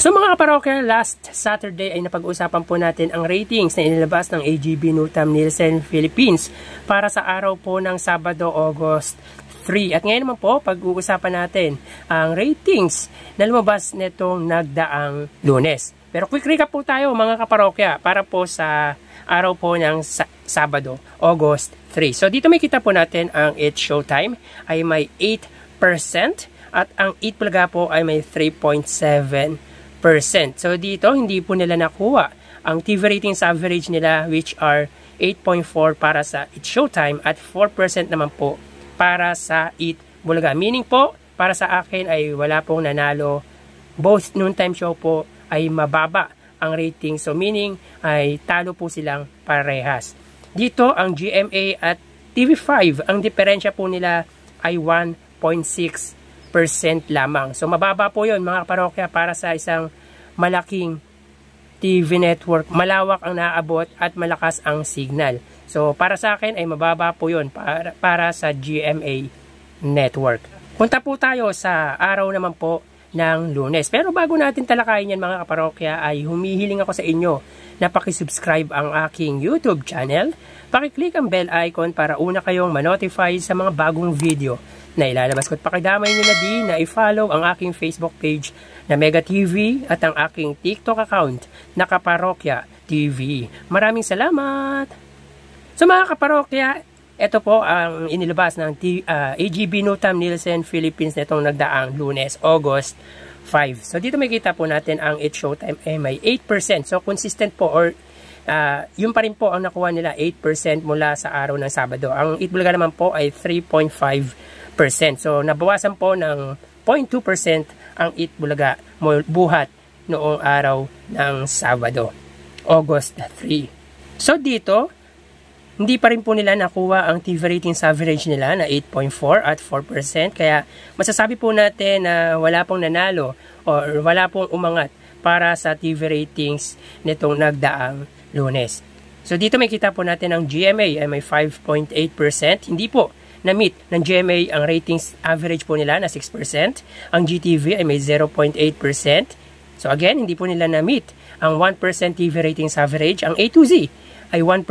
So mga kaparokya, last Saturday ay napag-usapan po natin ang ratings na inilabas ng AGB Nutam Nielsen Philippines para sa araw po ng Sabado, August 3. At ngayon naman po, pag-uusapan natin ang ratings na lumabas nitong nagdaang Lunes. Pero quick recap po tayo mga kaparokya para po sa araw po ng Sabado, August 3. So dito may kita po natin ang It's Showtime ay may 8% at ang Eat Bulaga po ay may 3.7%. So dito, hindi po nila nakuha ang TV ratings average nila which are 8.4 para sa It's Showtime at 4% naman po para sa Eat Bulaga. Meaning po, para sa akin ay wala pong nanalo. Both noontime show po ay mababa ang rating. So meaning ay talo po silang parehas. Dito, ang GMA at TV5, ang diferensya po nila ay 1.6% lamang. So mababa po yun mga parokya para sa isang malaking TV network. Malawak ang naaabot at malakas ang signal. So para sa akin ay mababa po yun para sa GMA network. Punta po tayo sa araw naman po ng Lunes. Pero bago natin talakayin yan mga kaparokya ay humihiling ako sa inyo na pakisubscribe ang aking YouTube channel. Pakiclick ang bell icon para una kayong manotify sa mga bagong video na ilalabas ko at pakidamay nyo na din na i-follow ang aking Facebook page na Mega TV at ang aking TikTok account na Kaparokya TV. Maraming salamat! So mga kaparokya, ito po ang inilabas ng AGB Nutam Nielsen Philippines nitong nagdaang Lunes, August 5. So dito makita po natin ang It's Showtime ay may 8%. So consistent po or yun pa rin po ang nakuha nila 8% mula sa araw ng Sabado. Ang Eat Bulaga naman po ay 3.5%. So nabawasan po ng 0.2% ang Eat Bulaga buhat noong araw ng Sabado, August 3. So dito, hindi pa rin po nila nakuha ang TV ratings average nila na 8.4 at 4%. Kaya masasabi po natin na wala pong nanalo or wala pong umangat para sa TV ratings nitong nagdaang Lunes. So dito may kita po natin ang GMA ay may 5.8%. Hindi po na-meet ng GMA ang ratings average po nila na 6%. Ang GTV ay may 0.8%. So again, hindi po nila na-meet ang 1% TV ratings average. Ang A to Z ay 1%.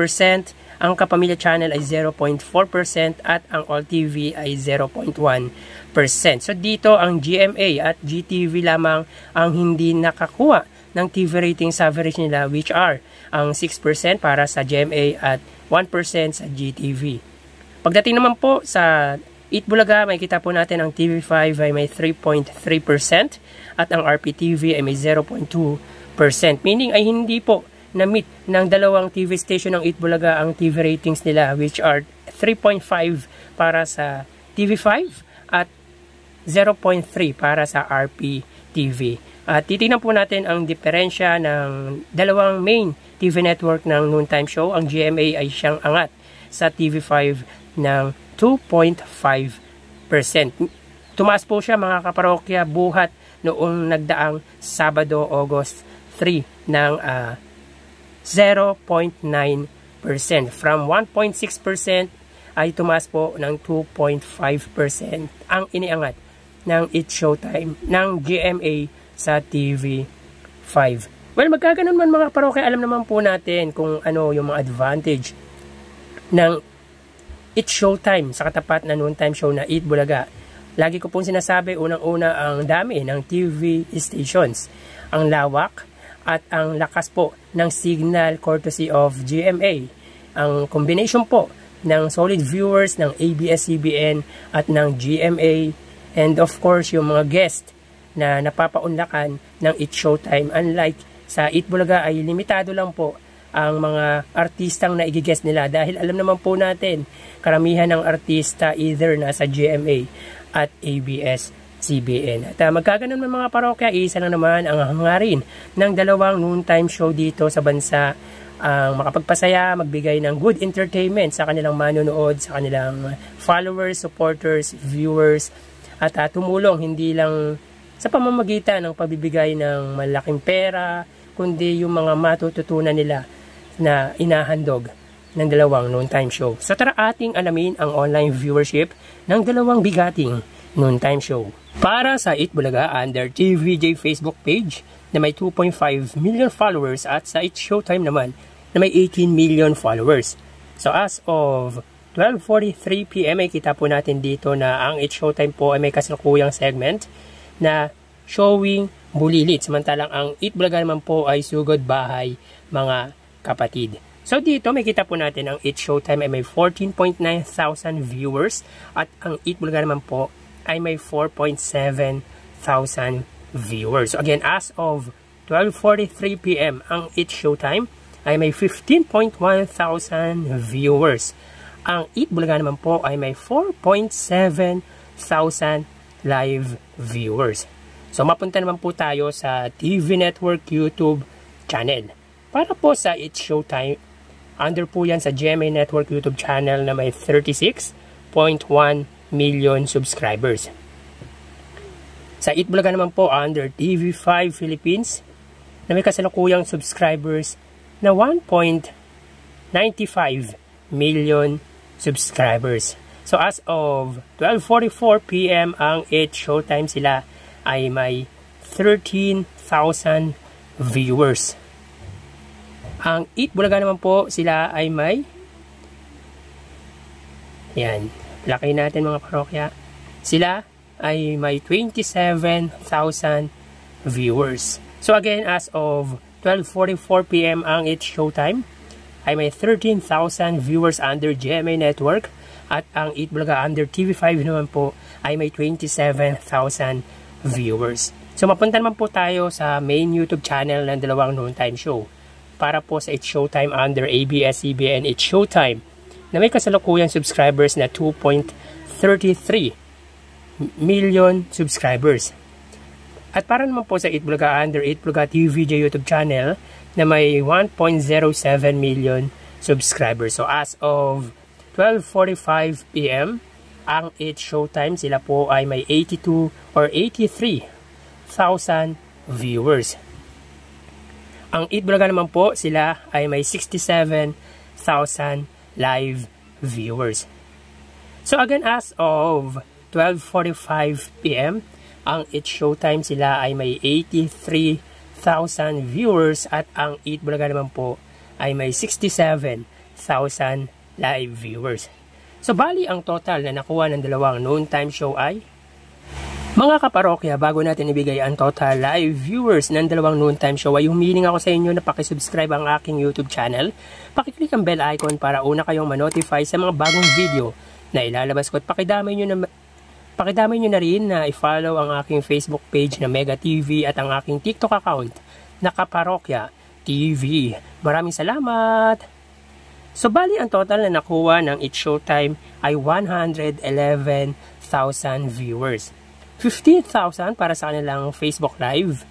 Ang Kapamilya Channel ay 0.4% at ang All TV ay 0.1%. So dito ang GMA at GTV lamang ang hindi nakakuha ng TV ratings average nila which are ang 6% para sa GMA at 1% sa GTV. Pagdating naman po sa Eat Bulaga, may kita po natin ang TV5 ay may 3.3% at ang RPTV ay may 0.2%. Meaning ay hindi po na-meet ng dalawang TV station ng Eat Bulaga ang TV ratings nila which are 3.5 para sa TV5 at 0.3 para sa RPTV. At titingnan po natin ang diferensya ng dalawang main TV network ng noontime show. Ang GMA ay siyang angat sa TV5 ng 2.5%. Tumaas po siya mga kaparokya buhat noong nagdaang Sabado, August 3 ng 0.9%. From 1.6% ay tumaas po ng 2.5% ang iniangat ng It's Showtime ng GMA sa TV5. Well, magkaganon man mga parokya, alam naman po natin kung ano yung mga advantage ng It's Showtime sa katapat na noontime show na Eat Bulaga. Lagi ko pong sinasabi, unang-una ang dami ng TV stations, ang lawak at ang lakas po ng signal courtesy of GMA. Ang combination po ng solid viewers ng ABS-CBN at ng GMA and of course yung mga guest na napapaunlakan ng It's Showtime. Unlike sa Eat Bulaga ay limitado lang po ang mga artistang na i-guest nila dahil alam naman po natin karamihan ng artista either nasa GMA at ABS-CBN. At magkaganon man mga parokya, isa lang naman ang hangarin ng dalawang noontime show dito sa bansa ang makapagpasaya, magbigay ng good entertainment sa kanilang manonood, sa kanilang followers, supporters, viewers at tumulong hindi lang sa pamamagitan ng pagbibigay ng malaking pera kundi yung mga matututunan nila na inahandog ng dalawang noontime show. So tara ating alamin ang online viewership ng dalawang bigating noontime show. Para sa Eat Bulaga under TVJ Facebook page na may 2.5 million followers at sa It's Showtime naman na may 18 million followers. So as of 12:43 PM ay kita po natin dito na ang It's Showtime po ay may kasalukuyang segment na showing bulilit. Samantalang ang Eat Bulaga naman po ay sugod bahay mga kapatid. So dito may kita po natin ang It's Showtime ay may 14.9 thousand viewers at ang Eat Bulaga naman po ay may 4.7 thousand viewers. So again, as of 12:43 PM, ang It's Showtime ay may 15.1 thousand viewers. Ang Eat Bulaga naman po ay may 4.7 thousand live viewers. So mapunta naman po tayo sa TV Network YouTube channel. Para po sa It's Showtime, under po yan sa GMA Network YouTube channel na may 36.1 million subscribers. Sa Eat Bulaga naman po under TV5 Philippines na may kasalukuyang subscribers na 1.95 million subscribers. So as of 12:44 PM ang It's Showtime sila ay may 13,000 viewers. Ang Eat Bulaga naman po sila ay may yan. Laki natin mga parokya. Sila ay may 27,000 viewers. So again, as of 12:44 PM ang It's Showtime ay may 13,000 viewers under GMA Network at ang Eat Bulaga under TV5 naman po ay may 27,000 viewers. So mapunta naman po tayo sa main YouTube channel ng dalawang noontime show. Para po sa It's Showtime under ABS-CBN It's Showtime na may kasalukuyang subscribers na 2.33 million subscribers. At para naman po sa Eat Bulaga under Eat Bulaga TVJ YouTube channel na may 1.07 million subscribers. So as of 12:45 PM, ang It's Showtime sila po ay may 82 or 83,000 viewers. Ang Eat Bulaga naman po sila ay may 67,000 live viewers. So again, as of 12:45 PM, ang It's Showtime sila ay may 83,000 viewers at ang Eat Bulaga naman po ay may 67,000 live viewers. So bali ang total na nakuha ng dalawang noontime show ay mga kaparokya, bago natin ibigay ang total live viewers ng dalawang noontime show ay humiling ako sa inyo na pakisubscribe ang aking YouTube channel. Pakiclick ang bell icon para una kayong manotify sa mga bagong video na ilalabas ko at pakidamay nyo na rin na i-follow ang aking Facebook page na Mega TV at ang aking TikTok account na Kaparokya TV. Maraming salamat! So bali ang total na nakuha ng It's Showtime ay 111,000 viewers. 15,000 para sa kanilang Facebook Live,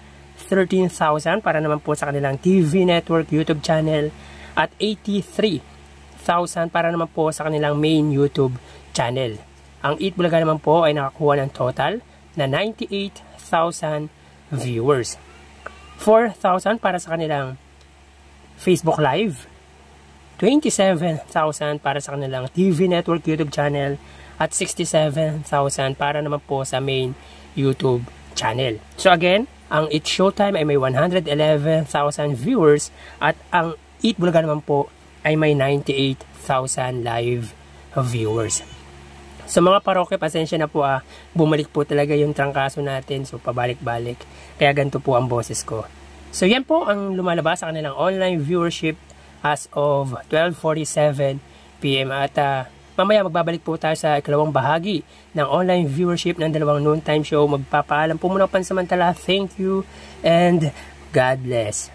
13,000 para naman po sa kanilang TV Network YouTube channel, at 83,000 para naman po sa kanilang main YouTube channel. Ang Eat Bulaga naman po ay nakakuha ng total na 98,000 viewers. 4,000 para sa kanilang Facebook Live, 27,000 para sa kanilang TV Network YouTube channel, at 67,000 para naman po sa main YouTube channel. So again, ang It's Showtime ay may 111,000 viewers at ang Eat Bulaga naman po ay may 98,000 live viewers. So mga parokya, pasensya na po bumalik po talaga yung trangkaso natin, so pabalik-balik. Kaya ganito po ang boses ko. So yan po ang lumalabas sa kanilang online viewership as of 12:47 PM at mamaya magbabalik po tayo sa ikalawang bahagi ng online viewership ng dalawang noontime show. Magpapaalam po muna pansamantala. Thank you and God bless.